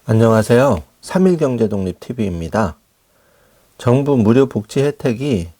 안녕하세요. 3일경제독립TV입니다. 정부 무료 복지 혜택이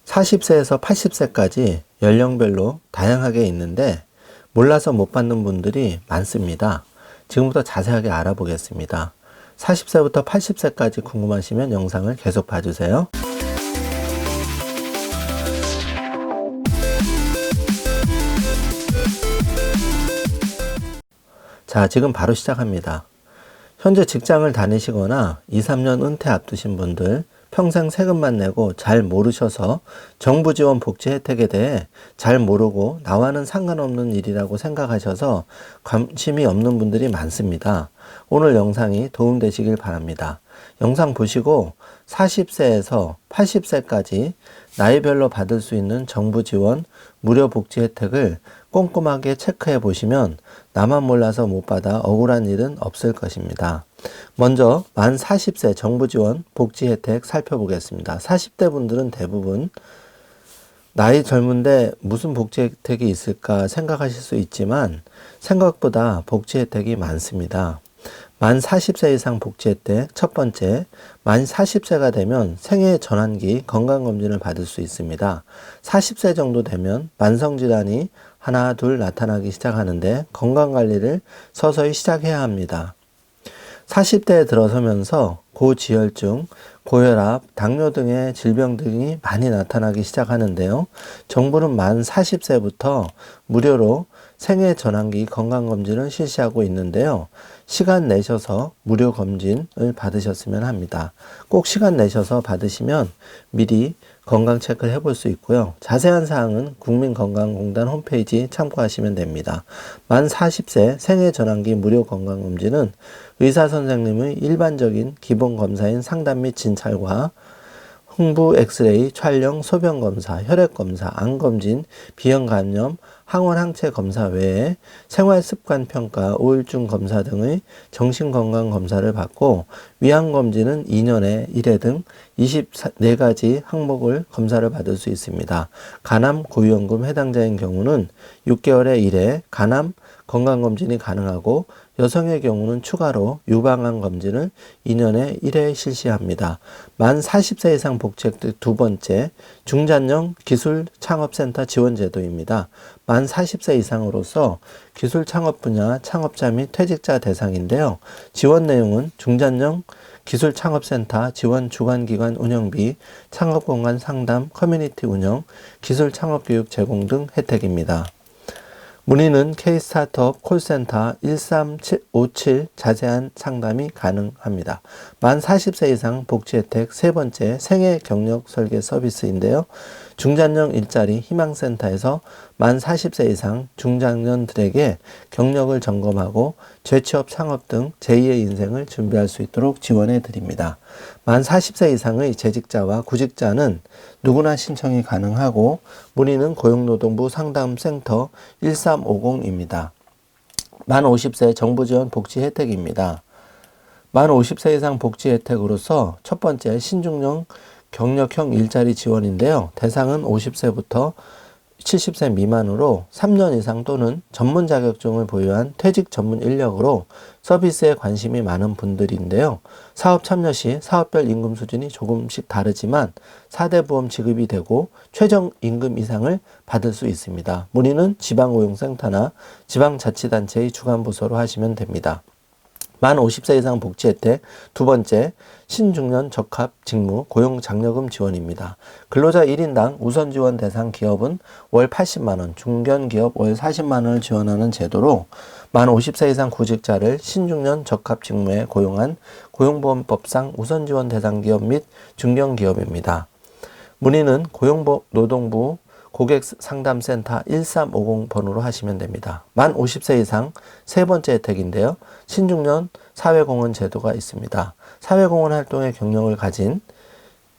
40세에서 80세까지 연령별로 다양하게 있는데 몰라서 못 받는 분들이 많습니다. 지금부터 자세하게 알아보겠습니다. 40세부터 80세까지 궁금하시면 영상을 계속 봐주세요. 자, 지금 바로 시작합니다. 현재 직장을 다니시거나 2, 3년 은퇴 앞두신 분들, 평생 세금만 내고 잘 모르셔서 정부 지원 복지 혜택에 대해 잘 모르고 나와는 상관없는 일이라고 생각하셔서 관심이 없는 분들이 많습니다. 오늘 영상이 도움되시길 바랍니다. 영상 보시고 40세에서 80세까지 나이별로 받을 수 있는 정부 지원 무료 복지 혜택을 꼼꼼하게 체크해 보시면 나만 몰라서 못 받아 억울한 일은 없을 것입니다. 먼저 만 40세 정부 지원 복지 혜택 살펴보겠습니다. 40대 분들은 대부분 나이 젊은데 무슨 복지 혜택이 있을까 생각하실 수 있지만 생각보다 복지 혜택이 많습니다. 만 40세 이상 복지 혜택 첫 번째, 만 40세가 되면 생애 전환기 건강검진을 받을 수 있습니다. 40세 정도 되면 만성질환이 하나 둘 나타나기 시작하는데 건강관리를 서서히 시작해야 합니다. 40대에 들어서면서 고지혈증, 고혈압, 당뇨 등의 질병 등이 많이 나타나기 시작하는데요. 정부는 만 40세부터 무료로 생애 전환기 건강검진을 실시하고 있는데요. 시간 내셔서 무료 검진을 받으셨으면 합니다. 꼭 시간 내셔서 받으시면 미리 건강 체크를 해볼 수 있고요. 자세한 사항은 국민건강공단 홈페이지 참고하시면 됩니다. 만 40세 생애 전환기 무료 건강검진은 의사 선생님의 일반적인 기본검사인 상담 및 진찰과 흉부 엑스레이, 촬영, 소변검사, 혈액검사, 암검진, 비형감염, 항원 항체 검사 외에 생활습관평가, 우울증 검사 등의 정신건강검사를 받고 위암검진은 2년에 1회 등 24가지 항목을 검사를 받을 수 있습니다. 간암 고위험군 해당자인 경우는 6개월에 1회 간암 건강검진이 가능하고 여성의 경우는 추가로 유방암 검진을 2년에 1회 실시합니다. 만 40세 이상 복지 혜택 두 번째, 중장년 기술창업센터 지원제도입니다. 만 40세 이상으로서 기술창업 분야 창업자 및 퇴직자 대상인데요. 지원 내용은 중장년 기술창업센터 지원 주관기관 운영비, 창업공간 상담, 커뮤니티 운영, 기술창업교육 제공 등 혜택입니다. 문의는 K스타트업 콜센터 1357 자세한 상담이 가능합니다. 만 40세 이상 복지 혜택 세 번째 생애 경력 설계 서비스인데요. 중장년 일자리 희망센터에서 만 40세 이상 중장년들에게 경력을 점검하고 재취업 창업 등 제2의 인생을 준비할 수 있도록 지원해 드립니다. 만 40세 이상의 재직자와 구직자는 누구나 신청이 가능하고 문의는 고용노동부 상담센터 1350입니다. 만 50세 정부 지원 복지 혜택입니다. 만 50세 이상 복지 혜택으로서 첫 번째 신중년 경력형 일자리 지원인데요. 대상은 50세부터 70세 미만으로 3년 이상 또는 전문 자격증을 보유한 퇴직 전문 인력으로 서비스에 관심이 많은 분들인데요. 사업 참여 시 사업별 임금 수준이 조금씩 다르지만 4대 보험 지급이 되고 최저 임금 이상을 받을 수 있습니다. 문의는 지방고용센터나 지방자치단체의 주관부서로 하시면 됩니다. 만 50세 이상 복지 혜택 두 번째 신중년 적합 직무 고용 장려금 지원입니다. 근로자 1인당 우선 지원 대상 기업은 월 80만원, 중견기업 월 40만원을 지원하는 제도로 만 50세 이상 구직자를 신중년 적합 직무에 고용한 고용보험법상 우선 지원 대상 기업 및 중견기업입니다. 문의는 고용노동부 고객상담센터 1350번으로 하시면 됩니다. 만 50세 이상 세 번째 혜택인데요. 신중년 사회공헌 제도가 있습니다. 사회공헌 활동에 경력을 가진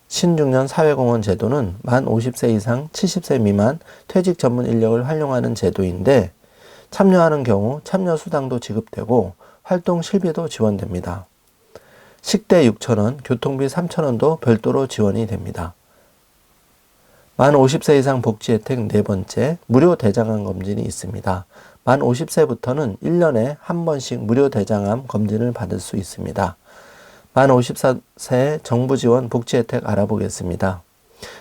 신중년 사회공헌 제도는 만 50세 이상 70세 미만 퇴직 전문 인력을 활용하는 제도인데 참여하는 경우 참여 수당도 지급되고 활동 실비도 지원됩니다. 식대 6,000원, 교통비 3,000원도 별도로 지원이 됩니다. 만 50세 이상 복지 혜택 네 번째, 무료 대장암 검진이 있습니다. 만 50세부터는 1년에 한 번씩 무료 대장암 검진을 받을 수 있습니다. 만 54세 정부 지원 복지 혜택 알아보겠습니다.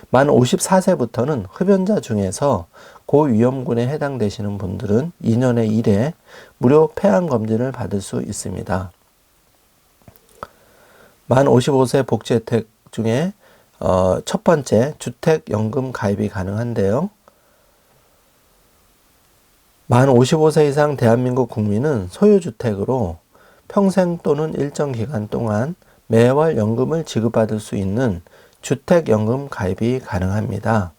만 54세부터는 흡연자 중에서 고위험군에 해당되시는 분들은 2년에 1회 무료 폐암 검진을 받을 수 있습니다. 만 55세 복지 혜택 중에 첫 번째 주택연금 가입이 가능한데요. 만 55세 이상 대한민국 국민은 소유주택으로 평생 또는 일정 기간 동안 매월 연금을 지급받을 수 있는 주택연금 가입이 가능합니다.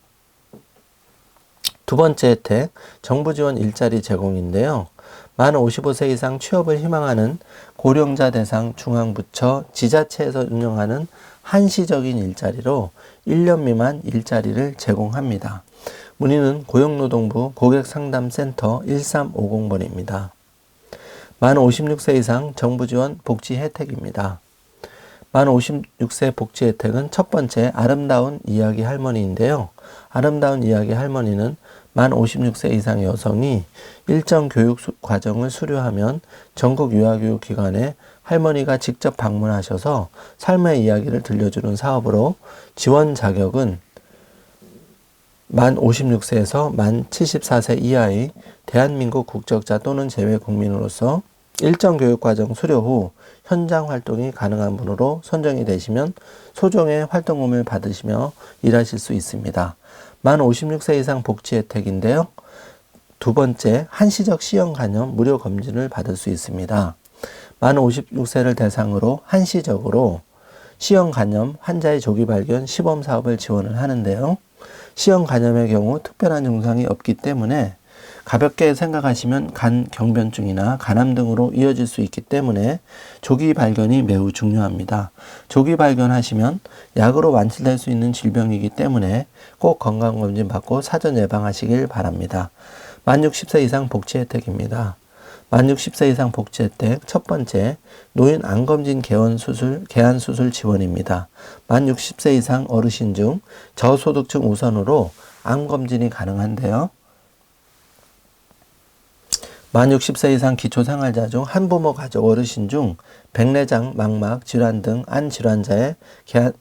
두 번째 혜택, 정부 지원 일자리 제공인데요. 만 55세 이상 취업을 희망하는 고령자 대상 중앙부처 지자체에서 운영하는 한시적인 일자리로 1년 미만 일자리를 제공합니다. 문의는 고용노동부 고객상담센터 1350번입니다. 만 56세 이상 정부 지원 복지 혜택입니다. 만 56세 복지 혜택은 첫 번째 아름다운 이야기 할머니인데요. 아름다운 이야기 할머니는 만 56세 이상 여성이 일정 교육 과정을 수료하면 전국 유아교육 기관에 할머니가 직접 방문하셔서 삶의 이야기를 들려주는 사업으로 지원 자격은 만 56세에서 만 74세 이하의 대한민국 국적자 또는 재외 국민으로서 일정 교육과정 수료 후 현장 활동이 가능한 분으로 선정이 되시면 소정의 활동금을 받으시며 일하실 수 있습니다. 만 56세 이상 복지 혜택인데요. 두 번째, 한시적 시형 간염 무료 검진을 받을 수 있습니다. 만 56세를 대상으로 한시적으로 시형 간염 환자의 조기 발견 시범 사업을 지원을 하는데요. 시형 간염의 경우 특별한 증상이 없기 때문에 가볍게 생각하시면 간 경변증이나 간암 등으로 이어질 수 있기 때문에 조기 발견이 매우 중요합니다. 조기 발견하시면 약으로 완치될 수 있는 질병이기 때문에 꼭 건강검진 받고 사전 예방하시길 바랍니다. 만 60세 이상 복지 혜택입니다. 만 60세 이상 복지 혜택 첫 번째, 노인 암검진 개안 수술 지원입니다. 만 60세 이상 어르신 중 저소득층 우선으로 암검진이 가능한데요. 만 60세 이상 기초생활자 중 한부모 가족 어르신 중 백내장, 망막, 질환 등 안 질환자의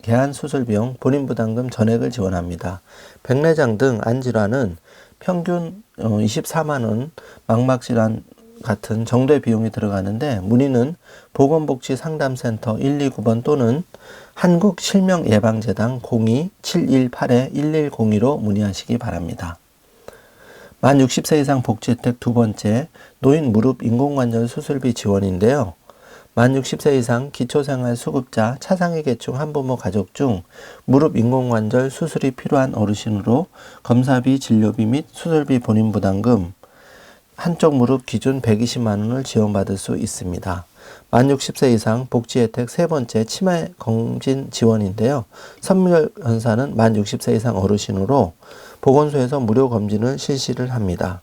개안 수술 비용 본인 부담금 전액을 지원합니다. 백내장 등 안 질환은 평균 24만 원, 망막 질환 같은 정도의 비용이 들어가는데 문의는 보건복지상담센터 129번 또는 한국실명예방재단 02-718-1102로 문의하시기 바랍니다. 만 60세 이상 복지 혜택 두 번째, 노인 무릎 인공관절 수술비 지원인데요. 만 60세 이상 기초생활수급자 차상위 계층 한부모 가족 중 무릎 인공관절 수술이 필요한 어르신으로 검사비, 진료비 및 수술비 본인 부담금 한쪽 무릎 기준 120만 원을 지원받을 수 있습니다. 만 60세 이상 복지 혜택 세 번째 치매 검진 지원인데요. 선별검사는 만 60세 이상 어르신으로 보건소에서 무료 검진을 실시를 합니다.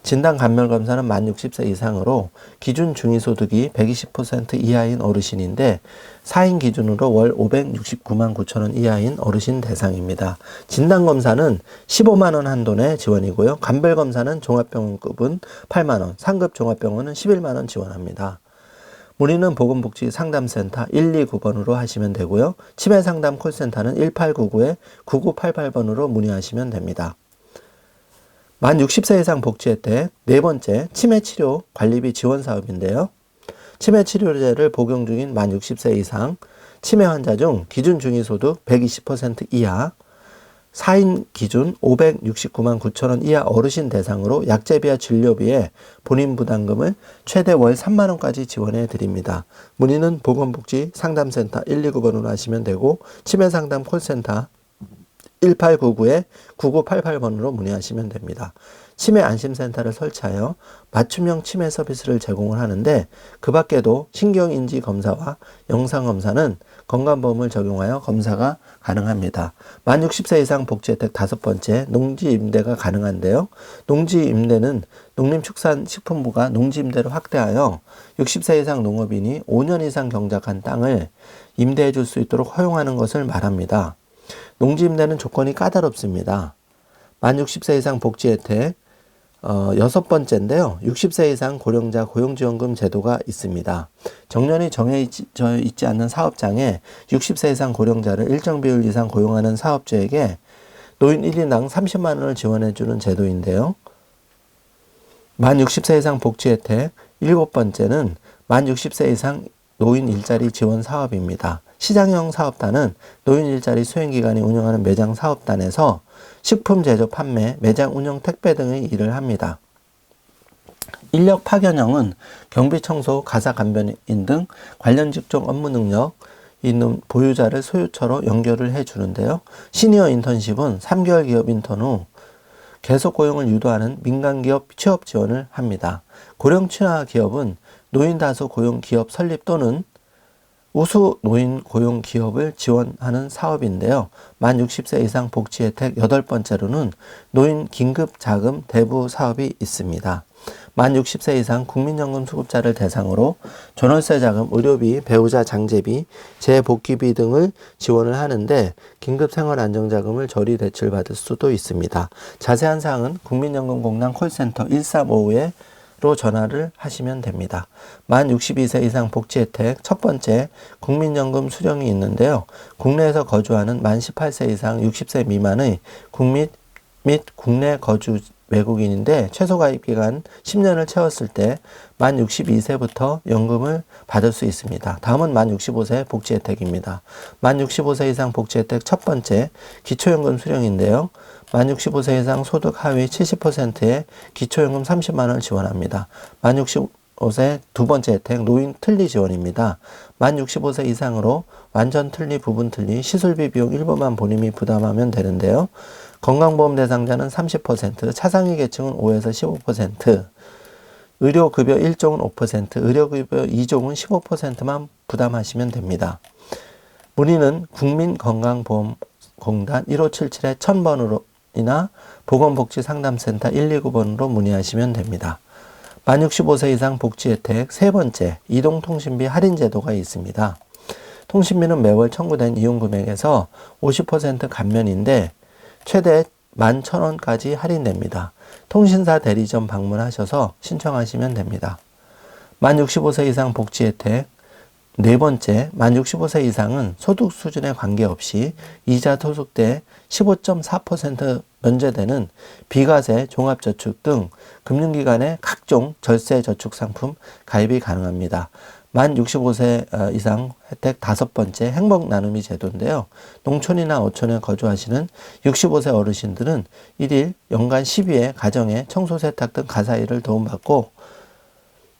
진단간멸검사는 만 60세 이상으로 기준 중위소득이 120% 이하인 어르신인데 4인 기준으로 월 569만 9천 원 이하인 어르신 대상입니다. 진단검사는 15만 원 한도 내 지원이고요. 간별검사는 종합병원급은 8만 원, 상급 종합병원은 11만 원 지원합니다. 문의는 보건복지상담센터 129번으로 하시면 되고요. 치매상담 콜센터는 1899-9988번으로 문의하시면 됩니다. 만 60세 이상 복지 혜택 네 번째 치매치료 관리비 지원 사업인데요. 치매치료제를 복용 중인 만 60세 이상 치매 환자 중 기준 중위소득 120% 이하 4인 기준 569만 9천 원 이하 어르신 대상으로 약제비와 진료비에 본인 부담금을 최대 월 3만 원까지 지원해 드립니다. 문의는 보건복지상담센터 129번으로 하시면 되고 치매상담 콜센터 1899-9988번으로 문의하시면 됩니다. 치매 안심센터를 설치하여 맞춤형 치매 서비스를 제공을 하는데 그 밖에도 신경인지 검사와 영상검사는 건강보험을 적용하여 검사가 가능합니다. 만 60세 이상 복지혜택 다섯 번째 농지임대가 가능한데요. 농지임대는 농림축산식품부가 농지임대를 확대하여 60세 이상 농업인이 5년 이상 경작한 땅을 임대해 줄 수 있도록 허용하는 것을 말합니다. 농지임대는 조건이 까다롭습니다. 만 60세 이상 복지 혜택 여섯 번째인데요. 60세 이상 고령자 고용지원금 제도가 있습니다. 정년이 정해져 있지 않는 사업장에 60세 이상 고령자를 일정 비율 이상 고용하는 사업주에게 노인 1인당 30만 원을 지원해주는 제도인데요. 만 60세 이상 복지 혜택, 일곱 번째는 만 60세 이상 노인 일자리 지원 사업입니다. 시장형 사업단은 노인 일자리 수행기관이 운영하는 매장 사업단에서 식품 제조 판매, 매장 운영 택배 등의 일을 합니다. 인력 파견형은 경비 청소, 가사 간변인 등 관련 직종 업무 능력 있는 보유자를 소유처로 연결을 해주는데요. 시니어 인턴십은 3개월 기업 인턴 후 계속 고용을 유도하는 민간기업 취업 지원을 합니다. 고령 친화 기업은 노인 다수 고용 기업 설립 또는 우수 노인 고용 기업을 지원하는 사업인데요. 만 60세 이상 복지 혜택 여덟 번째로는 노인 긴급 자금 대부 사업이 있습니다. 만 60세 이상 국민연금 수급자를 대상으로 전월세 자금, 의료비, 배우자 장제비, 재복귀비 등을 지원을 하는데 긴급 생활안정자금을 저리 대출 받을 수도 있습니다. 자세한 사항은 국민연금공단 콜센터 1355에 로 전화를 하시면 됩니다. 만 62세 이상 복지 혜택 첫 번째 국민연금 수령이 있는데요. 국내에서 거주하는 만 18세 이상 60세 미만의 국민 및 국내 거주 외국인인데 최소 가입 기간 10년을 채웠을 때 만 62세부터 연금을 받을 수 있습니다. 다음은 만 65세 복지 혜택입니다. 만 65세 이상 복지 혜택 첫 번째 기초연금 수령인데요. 만 65세 이상 소득 하위 70%의 기초연금 30만 원을 지원합니다. 만 65세 두 번째 혜택 노인 틀니 지원입니다. 만 65세 이상으로 완전 틀니, 부분 틀니, 시술비 비용 일부만 본인이 부담하면 되는데요. 건강보험 대상자는 30%, 차상위 계층은 5에서 15%, 의료급여 1종은 5%, 의료급여 2종은 15%만 부담하시면 됩니다. 문의는 국민건강보험공단 1577-1000번으로 이나 보건복지상담센터 129번으로 문의하시면 됩니다. 만 65세 이상 복지 혜택 세 번째 이동통신비 할인 제도가 있습니다. 통신비는 매월 청구된 이용 금액에서 50% 감면인데 최대 11,000원까지 할인됩니다. 통신사 대리점 방문하셔서 신청하시면 됩니다. 만 65세 이상 복지 혜택 네 번째, 만 65세 이상은 소득 수준에 관계없이 이자 소득 때 15.4% 면제되는 비과세, 종합저축 등 금융기관의 각종 절세저축 상품 가입이 가능합니다. 만 65세 이상 혜택 다섯 번째 행복 나눔이 제도인데요. 농촌이나 어촌에 거주하시는 65세 어르신들은 1일 연간 12회 가정의 청소 세탁 등 가사일을 도움받고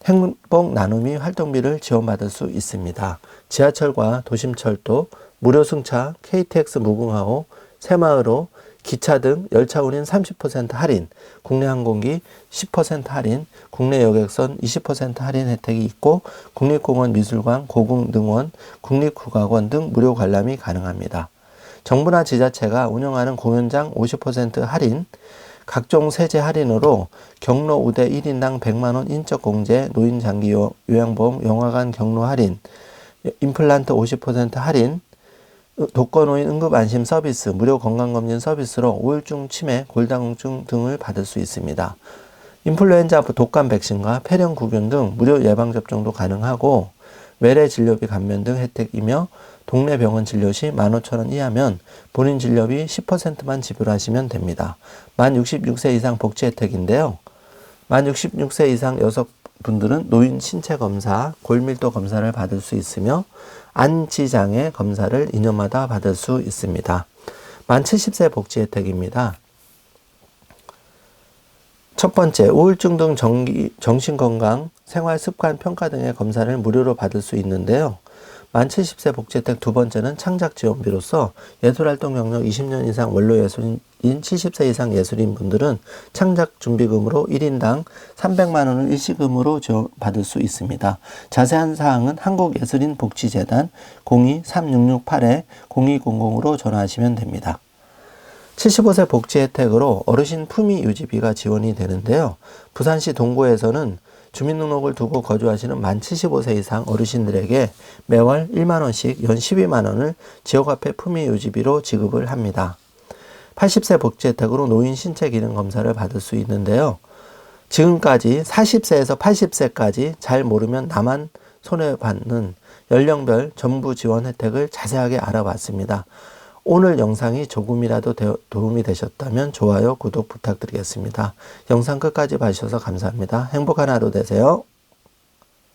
행복 나눔이 활동비를 지원받을 수 있습니다. 지하철과 도심철도, 무료 승차, KTX 무궁화호, 새마을호, 기차 등 열차 운임 30% 할인, 국내 항공기 10% 할인, 국내 여객선 20% 할인 혜택이 있고 국립공원 미술관, 고궁능원, 국립국악원 등 무료 관람이 가능합니다. 정부나 지자체가 운영하는 공연장 50% 할인, 각종 세제 할인으로 경로 우대 1인당 100만원 인적공제, 노인장기 요양보험, 영화관 경로 할인, 임플란트 50% 할인, 독거노인 응급안심 서비스, 무료 건강검진 서비스로 우울증, 치매, 골다공증 등을 받을 수 있습니다. 인플루엔자 독감 백신과 폐렴구균 등 무료 예방접종도 가능하고 외래 진료비 감면 등 혜택이며 동네 병원 진료 시 15,000원 이하면 본인 진료비 10%만 지불하시면 됩니다. 만 66세 이상 복지 혜택인데요. 만 66세 이상 여성분들은 노인 신체 검사, 골밀도 검사를 받을 수 있으며 안지장애 검사를 2년마다 받을 수 있습니다. 만 70세 복지 혜택입니다. 첫 번째, 우울증 등 정신건강, 생활습관 평가 등의 검사를 무료로 받을 수 있는데요. 만 70세 복지 혜택 두 번째는 창작 지원비로서 예술활동 경력 20년 이상 원로 예술인 70세 이상 예술인 분들은 창작 준비금으로 1인당 300만 원을 일시금으로 지원받을 수 있습니다. 자세한 사항은 한국예술인복지재단 02-3668-0200으로 전화하시면 됩니다. 75세 복지 혜택으로 어르신 품위 유지비가 지원이 되는데요. 부산시 동구에서는 주민등록을 두고 거주하시는 만 75세 이상 어르신들에게 매월 1만원씩 연 12만원을 지역화폐 품위 유지비로 지급을 합니다. 80세 복지 혜택으로 노인 신체 기능 검사를 받을 수 있는데요. 지금까지 40세에서 80세까지 잘 모르면 나만 손해받는 연령별 정부 지원 혜택을 자세하게 알아봤습니다. 오늘 영상이 조금이라도 도움이 되셨다면 좋아요, 구독 부탁드리겠습니다. 영상 끝까지 봐주셔서 감사합니다. 행복한 하루 되세요.